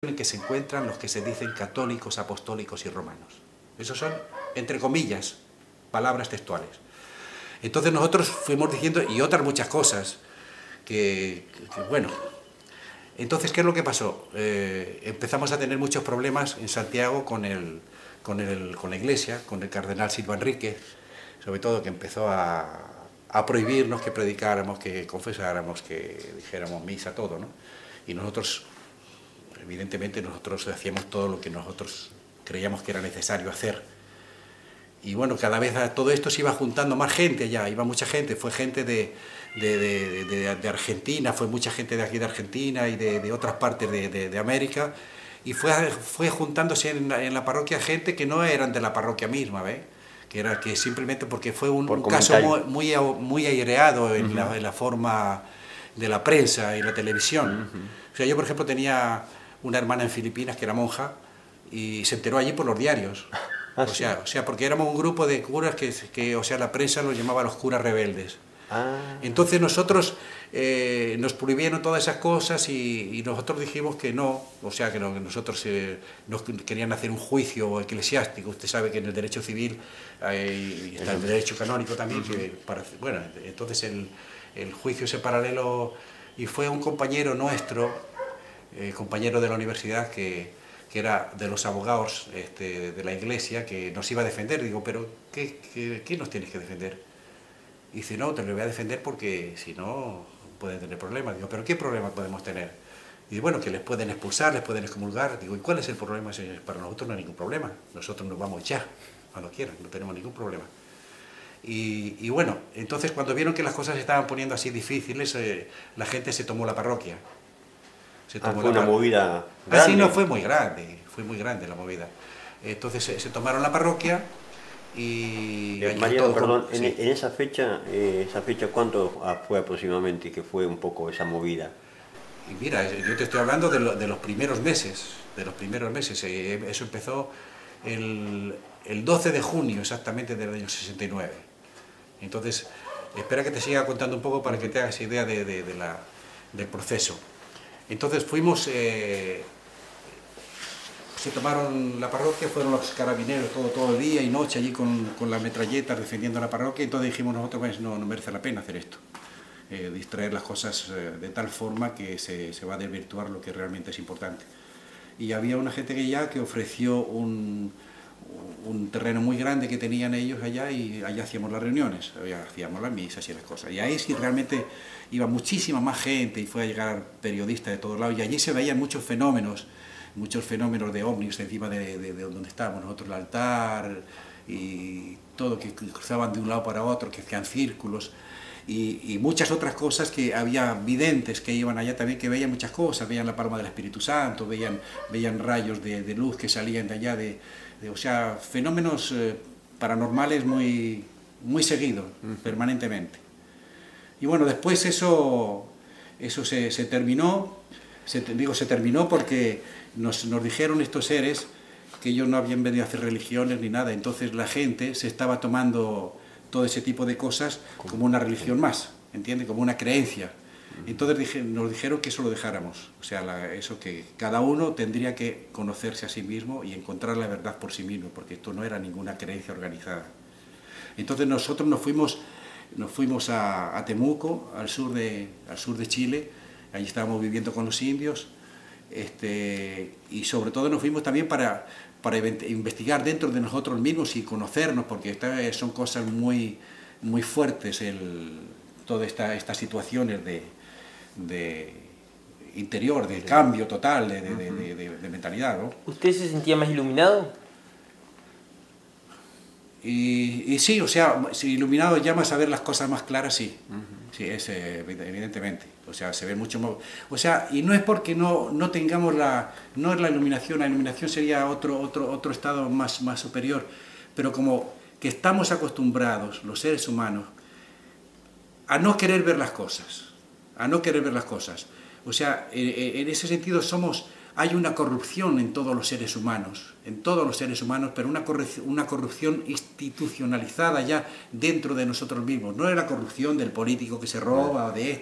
en que se encuentran los que se dicen católicos, apostólicos y romanos. Esos son, entre comillas, palabras textuales. Entonces nosotros fuimos diciendo, y otras muchas cosas, bueno. Entonces, ¿qué es lo que pasó? Empezamos a tener muchos problemas en Santiago con la Iglesia, con el cardenal Silva Enríquez, sobre todo, que empezó a prohibirnos que predicáramos, que confesáramos, que dijéramos misa, todo, ¿no? Y nosotros, evidentemente, hacíamos todo lo que nosotros creíamos que era necesario hacer. Y bueno, cada vez todo esto se iba juntando más gente allá, iba mucha gente, fue gente de Argentina, fue mucha gente de aquí de Argentina y de otras partes de América, y fue juntándose en la parroquia gente que no eran de la parroquia misma, ¿ves? Que simplemente porque fue un caso muy aireado en la forma de la prensa y la televisión. O sea, yo por ejemplo tenía una hermana en Filipinas que era monja y se enteró allí por los diarios. O sea, porque éramos un grupo de curas que o sea, la prensa los llamaba los curas rebeldes. Entonces nosotros nos prohibieron todas esas cosas y nosotros dijimos que no, o sea, que nosotros nos querían hacer un juicio eclesiástico. Usted sabe que en el derecho civil y está el derecho canónico también, bueno, entonces el juicio ese paralelo, y fue un compañero nuestro, compañero de la universidad que era de los abogados de la Iglesia, que nos iba a defender. Digo, pero ¿qué nos tienes que defender? Y dice, no, te lo voy a defender porque si no pueden tener problemas. Digo, pero ¿qué problema podemos tener? Y bueno, que les pueden expulsar, les pueden excomulgar. Digo, ¿y cuál es el problema? Para nosotros no hay ningún problema. Nosotros nos vamos ya, cuando quieran, no tenemos ningún problema. Y bueno, entonces cuando vieron que las cosas se estaban poniendo así difíciles, la gente se tomó la parroquia. Fue una movida grande. Así no, fue muy grande la movida. Entonces se tomaron la parroquia y... Mariano, perdón, sí. en esa fecha, ¿cuánto fue aproximadamente que fue un poco esa movida? Y mira, yo te estoy hablando de los primeros meses, eso empezó el 12 de junio exactamente del año 69. Entonces, espera que te siga contando un poco para que te hagas idea del proceso. Entonces fuimos, se tomaron la parroquia, fueron los carabineros todo el día y noche allí con la metralleta defendiendo la parroquia, y entonces dijimos nosotros, pues no merece la pena hacer esto, distraer las cosas de tal forma que se va a desvirtuar lo que realmente es importante. Y había una gente que ofreció un terreno muy grande que tenían ellos allá, y allá hacíamos las reuniones, allá hacíamos las misas y las cosas. Y ahí sí realmente iba muchísima más gente, y fue a llegar periodistas de todos lados, y allí se veían muchos fenómenos de ovnis encima de donde estábamos nosotros, el altar y todo, que cruzaban de un lado para otro, que hacían círculos. Y muchas otras cosas, que había videntes que iban allá también, que veían muchas cosas, veían la palma del Espíritu Santo, veían rayos de luz que salían de allá, o sea, fenómenos paranormales muy seguidos, permanentemente. Y bueno, después eso se terminó, se terminó porque nos dijeron estos seres que ellos no habían venido a hacer religiones ni nada, entonces la gente se estaba tomando todo ese tipo de cosas como una religión más, ¿entiende? Como una creencia. Entonces nos dijeron que eso lo dejáramos, o sea, eso, que cada uno tendría que conocerse a sí mismo y encontrar la verdad por sí mismo, porque esto no era ninguna creencia organizada. Entonces nosotros nos fuimos a Temuco, al sur de Chile, allí estábamos viviendo con los indios, y sobre todo nos fuimos también para investigar dentro de nosotros mismos y conocernos, porque son cosas muy fuertes, todas estas situaciones de interior, de cambio total de mentalidad, ¿no? ¿Usted se sentía más iluminado? Y sí, o sea, si iluminado llamas a ver las cosas más claras, sí. Sí, evidentemente. O sea, se ve mucho más. O sea, y no es porque no tengamos no es la iluminación sería otro estado más superior, pero como que estamos acostumbrados, los seres humanos, a no querer ver las cosas. O sea, en ese sentido hay una corrupción en todos los seres humanos, pero una corrupción institucionalizada ya dentro de nosotros mismos. No es la corrupción del político que se roba o de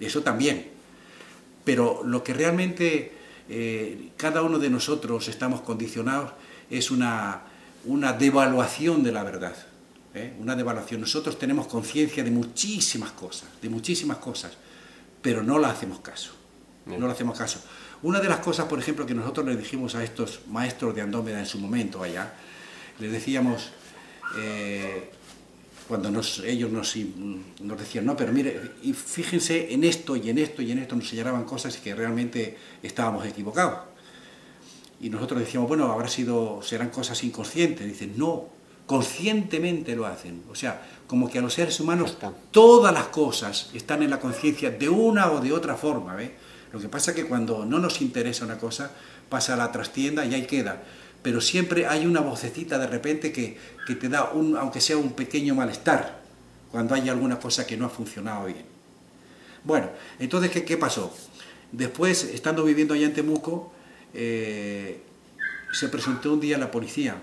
eso también. Pero lo que realmente cada uno de nosotros estamos condicionados, es una devaluación de la verdad. Una devaluación. Nosotros tenemos conciencia de muchísimas cosas, pero no le hacemos caso. No le hacemos caso. Una de las cosas, por ejemplo, que nosotros les dijimos a estos maestros de Andrómeda en su momento allá, les decíamos, cuando ellos nos decían, no, pero mire, y fíjense en esto y en esto y en esto, nos señalaban cosas que realmente estábamos equivocados. Y nosotros decíamos, bueno, serán cosas inconscientes. Dicen, no, conscientemente lo hacen. O sea, como que a los seres humanos todas las cosas están en la conciencia de una o de otra forma, ¿ves? Lo que pasa es que cuando no nos interesa una cosa, pasa a la trastienda y ahí queda. Pero siempre hay una vocecita de repente que te da, aunque sea un pequeño malestar, cuando hay alguna cosa que no ha funcionado bien. Bueno, entonces, ¿qué pasó? Después, estando viviendo allá en Temuco, se presentó un día la policía,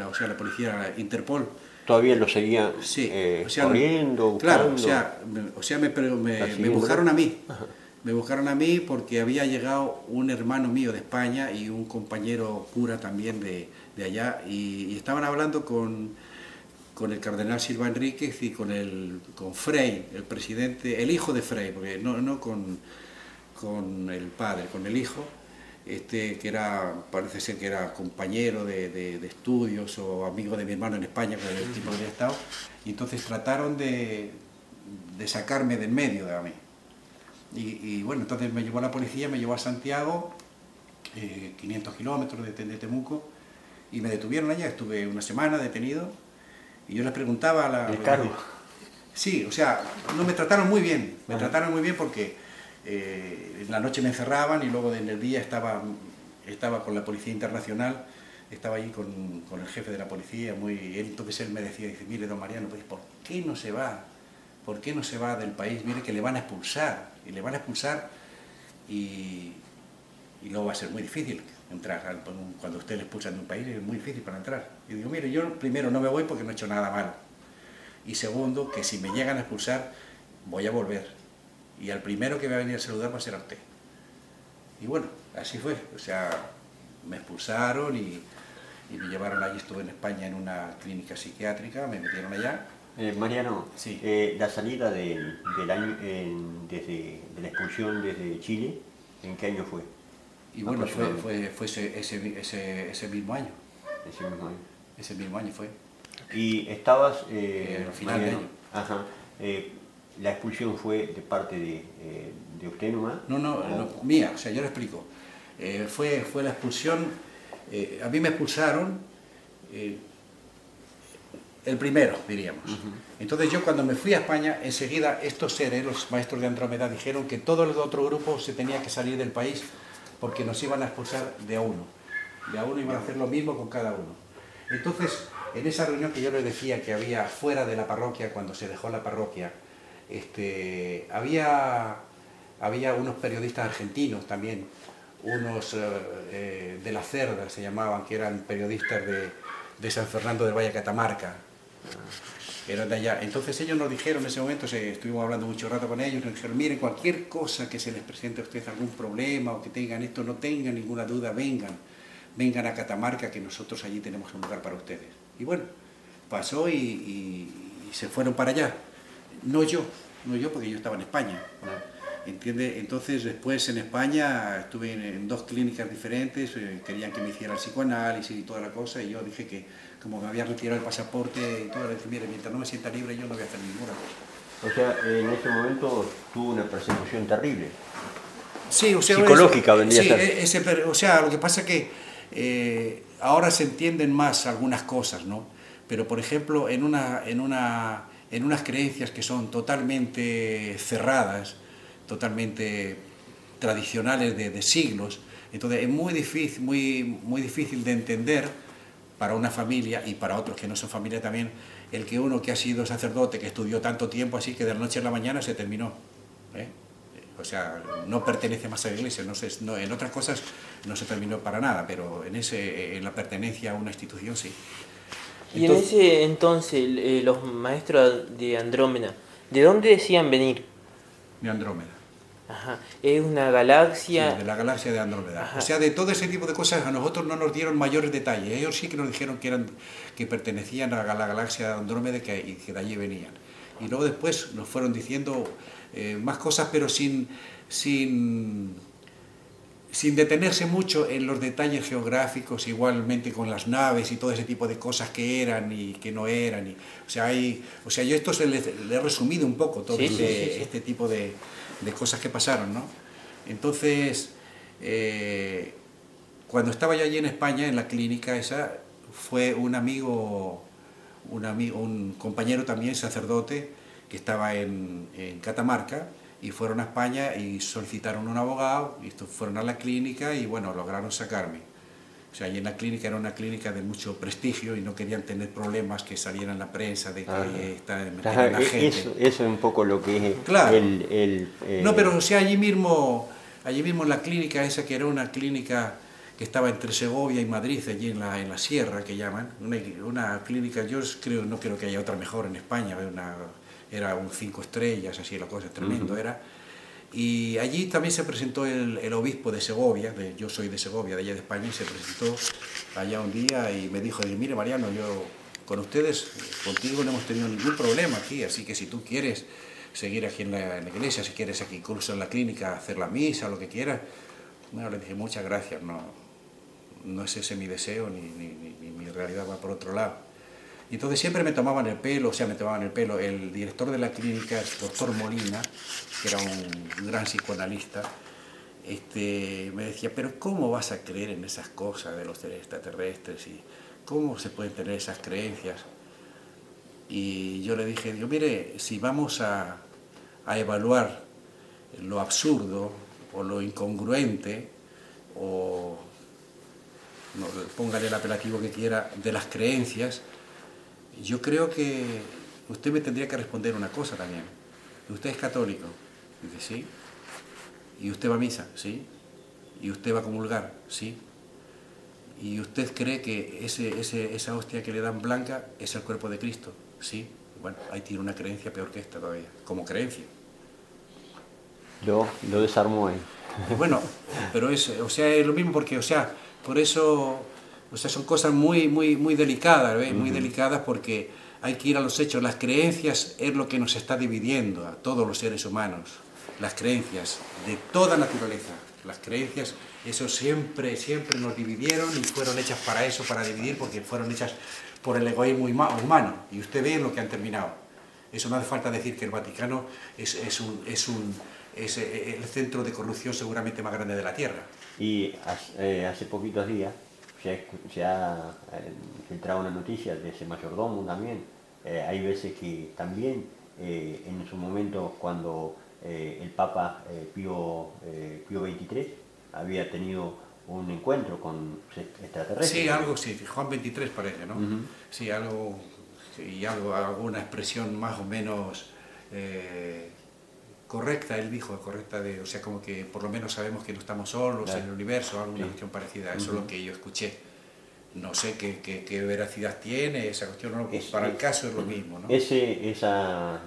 o sea, la policía Interpol. ¿Todavía lo seguía sí, corriendo, buscando? Claro, o sea, me buscaron a mí. Ajá. Me buscaron a mí porque había llegado un hermano mío de España y un compañero cura también de allá, y estaban hablando con el cardenal Silva Enríquez y con Frei, el presidente, el hijo de Frei, porque no con el padre, con el hijo, que parece ser que era compañero de estudios o amigo de mi hermano en España, con el tipo que había estado, y entonces trataron de sacarme del medio de a mí. Y bueno, entonces me llevó la policía, me llevó a Santiago, 500 kilómetros de Temuco, y me detuvieron allá. Estuve una semana detenido, y yo les preguntaba a la... ¿El cargo? Sí, o sea, no, me trataron muy bien, trataron muy bien porque en la noche me encerraban y luego en el día estaba con la Policía Internacional, estaba allí con el jefe de la policía, entonces él me decía, dice, mire, don Mariano, pues, ¿por qué no se va? ¿Por qué no se va del país? Mire que le van a expulsar, y luego va a ser muy difícil entrar. Cuando usted le expulsan de un país es muy difícil para entrar. Y digo, mire, yo primero no me voy porque no he hecho nada malo. Y segundo, que si me llegan a expulsar, voy a volver. Y al primero que va a venir a saludar va a ser a usted. Y bueno, así fue. O sea, me expulsaron y me llevaron allí. Estuve en España en una clínica psiquiátrica, me metieron allá. Mariano, sí. La salida del año, de la expulsión desde Chile, ¿en qué año fue? Y bueno, fue ese mismo año. Ese mismo año. Ese mismo año fue. ¿Y estabas, al final de año? Ajá. ¿La expulsión fue de parte de usted nomás? No, mía, o sea, yo le explico. Fue la expulsión, a mí me expulsaron el primero, diríamos. Entonces yo cuando me fui a España, enseguida estos seres, los maestros de Andrómeda, dijeron que todo el otro grupo se tenía que salir del país porque nos iban a expulsar de a uno. De a uno iban a hacer lo mismo con cada uno. Entonces, en esa reunión que yo les decía que había fuera de la parroquia, cuando se dejó la parroquia, había unos periodistas argentinos también, unos de la Cerda se llamaban, que eran periodistas de San Fernando del Valle, Catamarca, eran de allá. Entonces ellos nos dijeron en ese momento, estuvimos hablando mucho rato con ellos, nos dijeron, miren, cualquier cosa que se les presente a ustedes, algún problema o que tengan esto, no tengan ninguna duda, vengan a Catamarca, que nosotros allí tenemos un lugar para ustedes. Y bueno, pasó y se fueron para allá. No yo porque yo estaba en España, ¿entiende? Entonces después en España estuve en 2 clínicas diferentes, querían que me hiciera el psicoanálisis y toda la cosa, y yo dije que como me había retirado el pasaporte y todo, le dije, mire, mientras no me sienta libre yo no voy a hacer ninguna cosa. O sea, en ese momento tuvo una persecución terrible. Sí, o sea, psicológica vendría a ser. O sea, lo que pasa es que ahora se entienden más algunas cosas, ¿no? Pero por ejemplo, en unas creencias que son totalmente cerradas, totalmente tradicionales de siglos, entonces es muy difícil de entender para una familia y para otros que no son familia también, el que uno que ha sido sacerdote, que estudió tanto tiempo así que de la noche a la mañana se terminó, o sea, no pertenece más a la iglesia, en otras cosas no se terminó para nada, pero en la pertenencia a una institución sí. Y en ese entonces, los maestros de Andrómeda, ¿de dónde decían venir? De Andrómeda. Ajá. Es una galaxia. Sí, de la galaxia de Andrómeda. Ajá. O sea, de todo ese tipo de cosas a nosotros no nos dieron mayores detalles. Ellos sí que nos dijeron que pertenecían a la galaxia de Andrómeda y que de allí venían. Y luego después nos fueron diciendo más cosas, pero sin detenerse mucho en los detalles geográficos, igualmente con las naves y todo ese tipo de cosas que eran y que no eran. O sea, yo esto le he resumido un poco todo este tipo de cosas que pasaron, ¿no? Entonces, cuando estaba yo allí en España, en la clínica esa, fue un compañero también, sacerdote, que estaba en Catamarca, y fueron a España y solicitaron un abogado, y fueron a la clínica y bueno, lograron sacarme. O sea, allí en la clínica era una clínica de mucho prestigio y no querían tener problemas que salieran en la prensa de que estaban metiendo la gente. Eso es un poco lo que es claro. No, pero o sea, allí mismo en la clínica esa, que era una clínica que estaba entre Segovia y Madrid, allí en la sierra que llaman, una clínica, yo no creo que haya otra mejor en España, era un 5 estrellas, así la cosa, tremendo era. Y allí también se presentó el obispo de Segovia, yo soy de Segovia, de allá de España, y se presentó allá un día y me dijo, mire Mariano, yo con ustedes, contigo no hemos tenido ningún problema aquí, así que si tú quieres seguir aquí en la iglesia, si quieres aquí incluso en la clínica hacer la misa, lo que quieras, bueno, le dije muchas gracias, no es ese mi deseo, ni mi realidad va por otro lado. Y entonces siempre me tomaban el pelo, el director de la clínica, el doctor Molina, que era un gran psicoanalista, me decía, pero ¿cómo vas a creer en esas cosas de los extraterrestres? ¿Y cómo se pueden tener esas creencias? Y yo le dije, mire, si vamos a evaluar lo absurdo o lo incongruente, o no, póngale el apelativo que quiera, de las creencias, yo creo que usted me tendría que responder una cosa también. ¿Usted es católico? Dice, sí. ¿Y usted va a misa? Sí. ¿Y usted va a comulgar? Sí. ¿Y usted cree que esa hostia que le dan blanca es el cuerpo de Cristo? Sí. Bueno, ahí tiene una creencia peor que esta todavía, como creencia. Lo desarmó él. Bueno, pero es lo mismo porque, por eso, son cosas muy delicadas, ¿ves? Muy delicadas porque hay que ir a los hechos. Las creencias es lo que nos está dividiendo a todos los seres humanos. Las creencias de toda naturaleza. Las creencias, eso siempre nos dividieron y fueron hechas para eso, para dividir, porque fueron hechas por el egoísmo humano. Y usted ve en lo que han terminado. Eso no hace falta decir que el Vaticano es el centro de corrupción seguramente más grande de la Tierra. Y hace poquitos días se ha filtrado una noticia de ese mayordomo también. Hay veces que también en su momento cuando el Papa Pío XXIII había tenido un encuentro con extraterrestres. Sí, algo sí, Juan XXIII parece, ¿no? Sí, alguna expresión más o menos correcta, él dijo, correcta, como que por lo menos sabemos que no estamos solos en el universo, alguna cuestión parecida, eso es lo que yo escuché. No sé qué veracidad tiene esa cuestión, ¿no? Pues para el caso es lo mismo, ¿no? Esa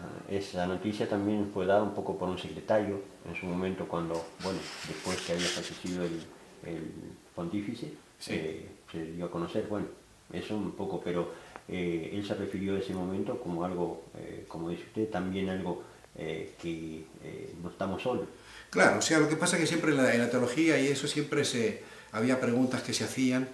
noticia también fue dada un poco por un secretario en su momento cuando, bueno, después que había fallecido el pontífice, se dio a conocer, bueno, eso un poco, pero él se refirió a ese momento como algo, como dice usted, también algo que no estamos solos. Claro, lo que pasa es que siempre en la teología y eso siempre había preguntas que se hacían